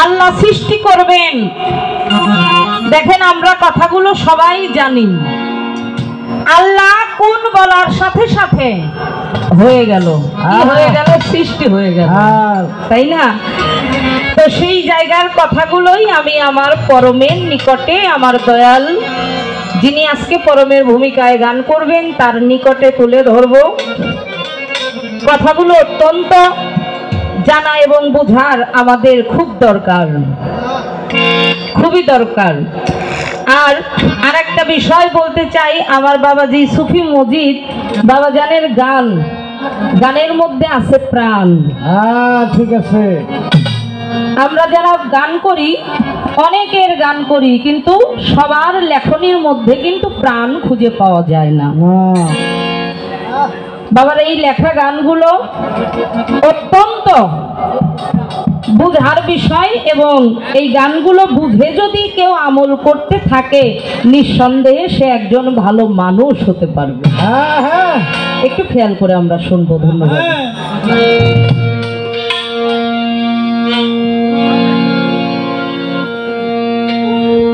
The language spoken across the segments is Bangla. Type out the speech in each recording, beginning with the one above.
আল্লাহ সৃষ্টি করবেন। দেখেন আমরা কথাগুলো সবাই জানি, আল্লাহ কোন বলার সাথে সাথে হয়ে গেল, হয়ে গেল, সৃষ্টি হয়ে গেল, তাই না? তো সেই জায়গার কথাগুলোই আমি আমার পরমের নিকটে, আমার দয়াল যিনি আজকে পরমের ভূমিকায় গান করবেন তার নিকটে তুলে ধরব। কথাগুলো অত্যন্ত জানা এবং বোঝার আমাদের খুব দরকার, খুবই দরকার। আর আরেকটা বিষয় বলতে চাই, আমার বাবাজি সুফি মজিদ বাবাজানের গান, গানের মধ্যে আছে প্রাণ। ঠিক আছে, আমরা যারা গান করি অনেকের গান করি, কিন্তু সবার লেখনীর মধ্যে কিন্তু প্রাণ খুঁজে পাওয়া যায় না। বাবার এই লেখা গানগুলো অত্যন্ত বুঝার বিষয়, এবং এই গানগুলো বুঝে যদি কেউ আমল করতে থাকে নিঃসন্দেহে সে একজন ভালো মানুষ হতে পারবে। একটু খেয়াল করে আমরা শুনবো। ধন্যবাদ।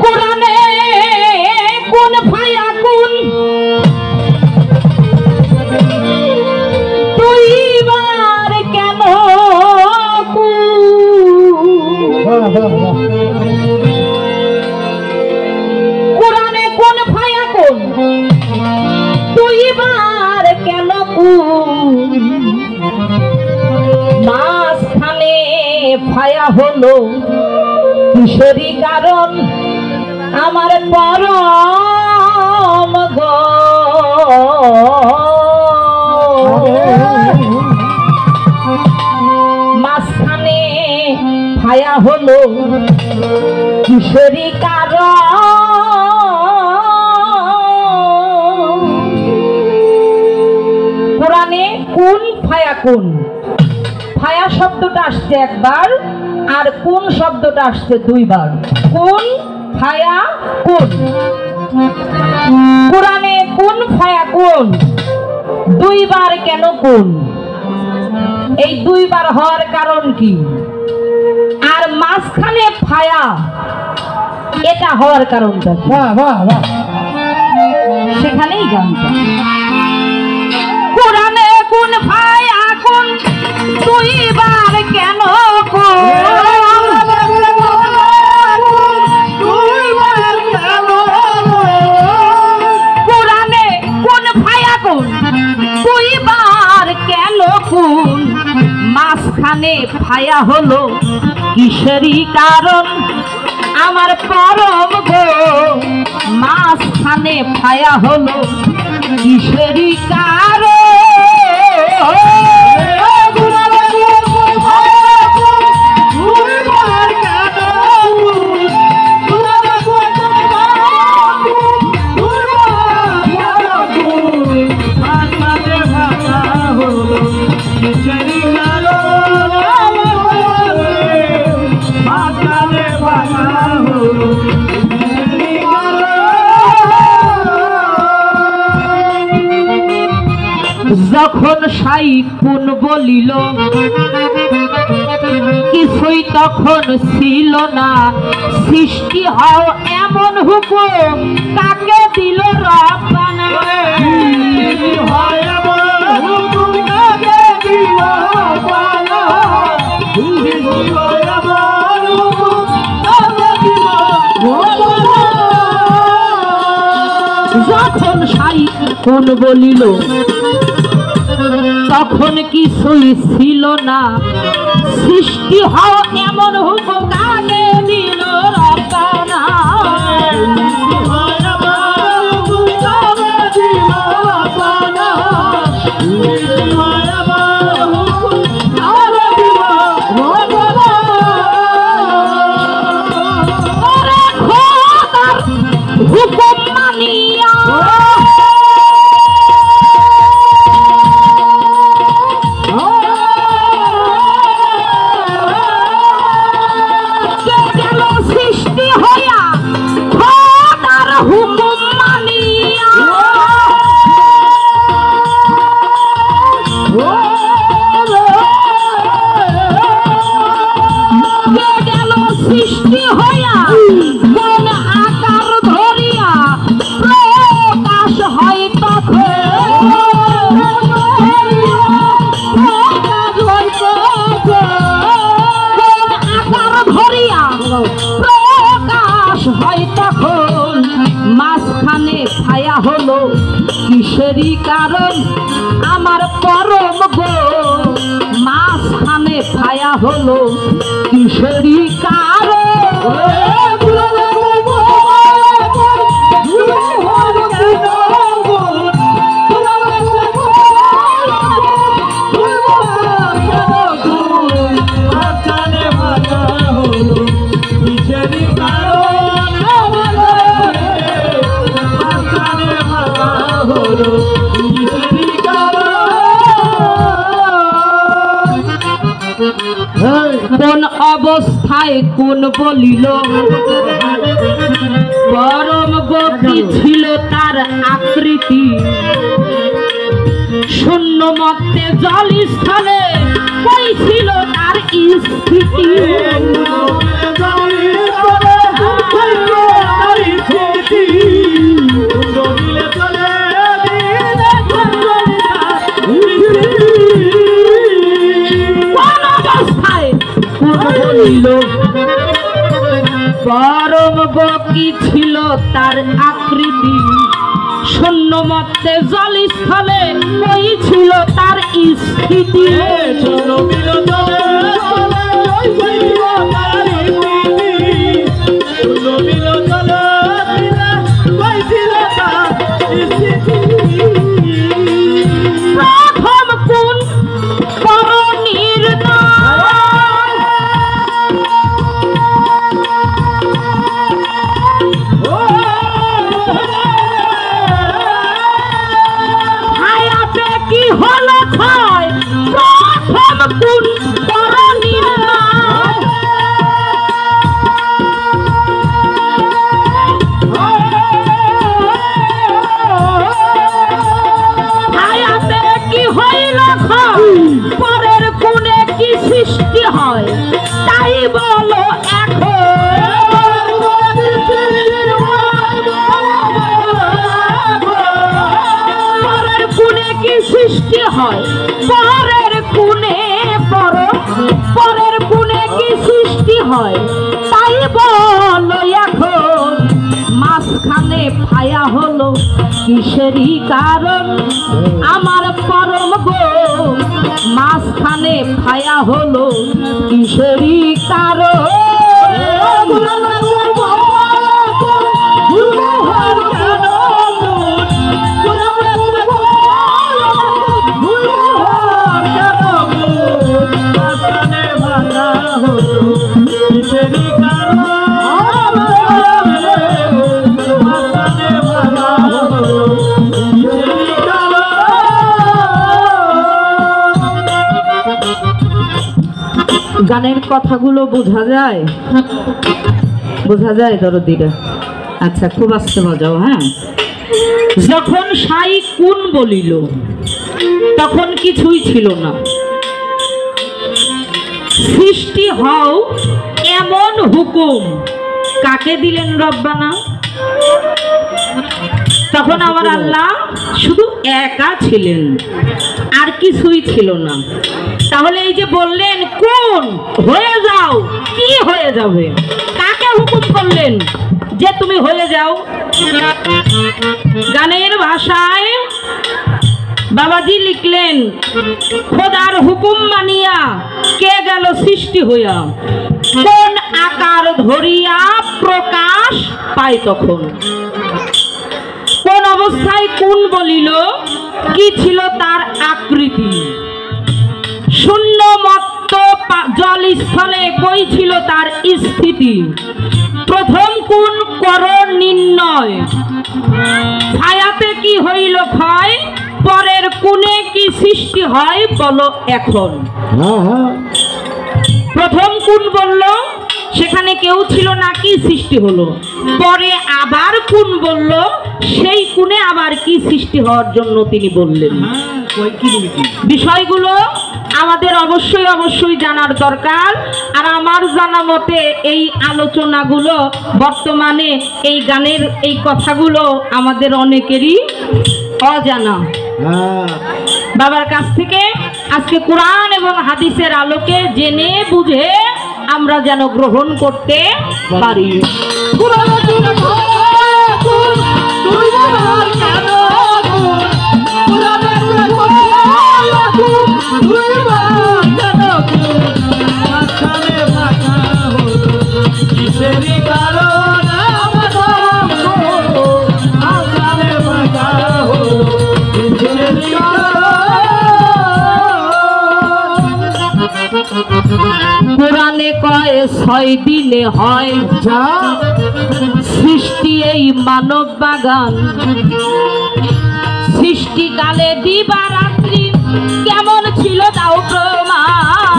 কোরআনে কোন ভায়া কোন দুইবার কেন কোরআনে কোন ভায়া কোন দুইবার কেন মাঝখানে ভায়া হলো কিসেরই কারণ? আমার পরম গো মাঝখানে ভায়া হলো কিসেরই কারণ? কোরআনে কোন ভায়া কোন, ভায়া শব্দটা আসছে একবার, আর কোন শব্দটা আসছে দুইবার। কোন ভায়া কোন, কোরআনে কোন ভায়া কোন দুইবার কেন কোন? এই দুইবার হওয়ার কারণ কি? আর মাঝখানে ভায়া এটা হওয়ার কারণটা কি? সেখানেই গানটা। কোরআনে কোন ভায়া কোন দুইবার কেন কোন? কোরআনে কোন ভায়া কোন দুইবার কেন কোন? মাঝখানে ভায়া হলো কিসেরই কারণ? আমার পরম গো মাঝখানে ভায়া হলো কিসেরই কারণ? যখন সাইকুন বলিল কিছুই তখন ছিল না, সৃষ্টি হও এমন হুকুম কাকে দিল রব্বানা? যখন সাইকুন বলিল তখন কিছুই ছিল না, সৃষ্টি হও এমন হুকুম কাকে দিল রব্বানা? হুকুম মানিয়া কিসেরই কারণ আমার পরম গো মাঝখানে ছায়া হলো কিসেরই কারণ কোন অবস্থায় কোন বলিল পরম গতি ছিল তার আকৃতি শূন্য মধ্যে জল স্থলে কই ছিল তার স্থিতি পরম গতি ছিল তার আকৃতি শূন্য মধ্যে জল স্থলে কই ছিল তার স্থিতি প্রথম কোন করণীর হলো ক্ষয় প্রথম কোন করণীর হায়াতে কি হইল ক্ষয় পরের কোণে কি সৃষ্টি হয় তাই বলো এখন সৃষ্টি হয় পরের কোণে কি সৃষ্টি হয় তাই বলো এখন মাঝখানে ছায়া হলো কিসেরই কারণ আমার পরম গো মাঝখানে ছায়া হলো কিসেরই কারণ গানের কথাগুলো বোঝা যায় দরদিরা আচ্ছা খুব আস্তে বাজাও হ্যাঁ যখন সাই কোন বলিল তখন কিছুই ছিল না সৃষ্টি হও এমন হুকুম কাকে দিলেন রব্বানা তখন আমার আল্লাহ শুধু একা ছিলেন আর কিছুই ছিল না তাহলে এই যে বললেন কোন হয়ে যাও কি হয়ে যাবে কাকে হুকুম করলেন যে তুমি হয়ে যাও গানের ভাষায় বাবাজি লিখলেন খোদার হুকুম মানিয়া কে গেল সৃষ্টি হইয়া কোন আকার ধরিয়া প্রকাশ পায় তখন কোন অবস্থায় কোন বলিল কি ছিল তার আকৃতি শূন্য মত্ত জল স্থলে কই ছিল তার স্থিতি প্রথম কোন করণ নির্ণয় ছায়াতে কি হইল ক্ষয় পরের কোণে কি সৃষ্টি হয় বলো এখন প্রথম কোন বলল সেখানে কেউ ছিল না কি সৃষ্টি হলো পরে আবার কোন বলল সেই কোণে আবার কি সৃষ্টি হওয়ার জন্য তিনি বললেন বিষয়গুলো আমাদের অবশ্যই জানার দরকার আর আমার জানা মতে এই আলোচনাগুলো বর্তমানে এই গানের এই কথাগুলো আমাদের অনেকেরই অজানা বাবার কাছ থেকে আজকে কোরআন এবং হাদিসের আলোকে জেনে বুঝে আমরা যেন গ্রহণ করতে পারি পুরাণে কয় 6 দিনে হয় সৃষ্টি এই মানব বাগান। সৃষ্টিকালে দিবা রাত্রি কেমন ছিল তাও প্রমাণ।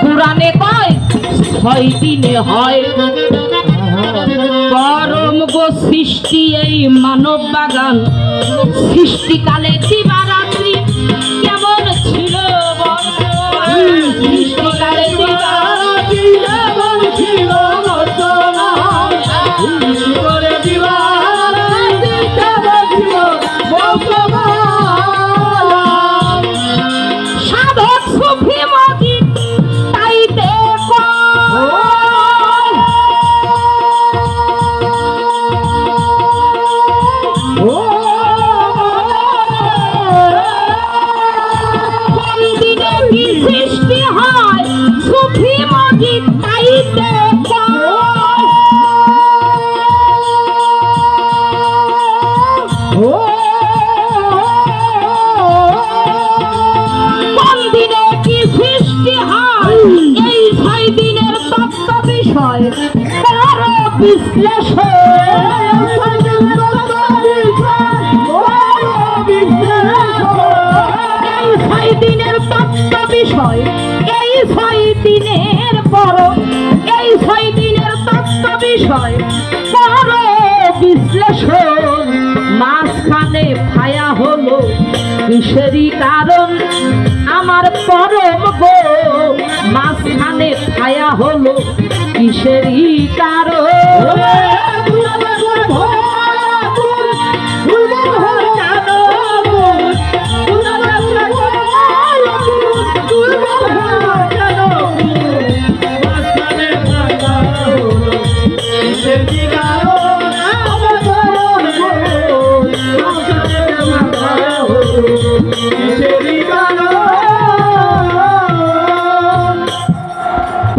পুরাণে কয় 6 দিনে হয় পরম গো সৃষ্টি এই মানব বাগান। সৃষ্টিকালে দিবা রাত্রি কেমন ছিল সৃষ্টিকালে দিবা রাত্রি কেমন ছিল সাধক সুফি মজি তাই দেখো সৃষ্টি হয় সুফি মজি তাই দেখো কোন দিনে কি সৃষ্টি হয় এই 6 দিনের তত্ত্ব বিষয় তার বিশ্লেষণ। এই 6 দিনের তত্ত্ব বিষয় এই 6 দিনের বড় এই 6 দিনের তত্ত্ব বিষয় বড় বিশ্লেষণ। মাঝখানে ছায়া হলো কিসেরই কারণ আমার পরম গো। মাঝখানে ছায়া হলো কিসেরই কারণ।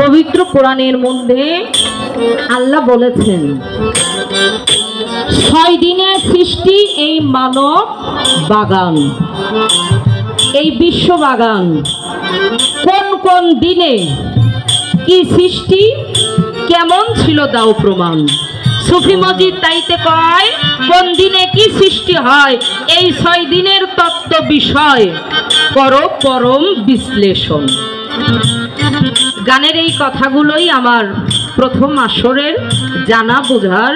পবিত্র কোরআনের মধ্যে আল্লাহ বলেছেন 6 দিনে সৃষ্টি এই মানব বাগান, এই বিশ্ব বাগান। কোন কোন দিনে কি সৃষ্টি কেমন ছিল দাও প্রমাণ। সুফি মজিদ তাইতে কয় কোন দিনে কি সৃষ্টি হয় এই 6 দিনের তত্ত্ব বিষয় করো পরম বিশ্লেষণ। গানের এই কথাগুলোই আমার প্রথম আসরের জানা বোঝার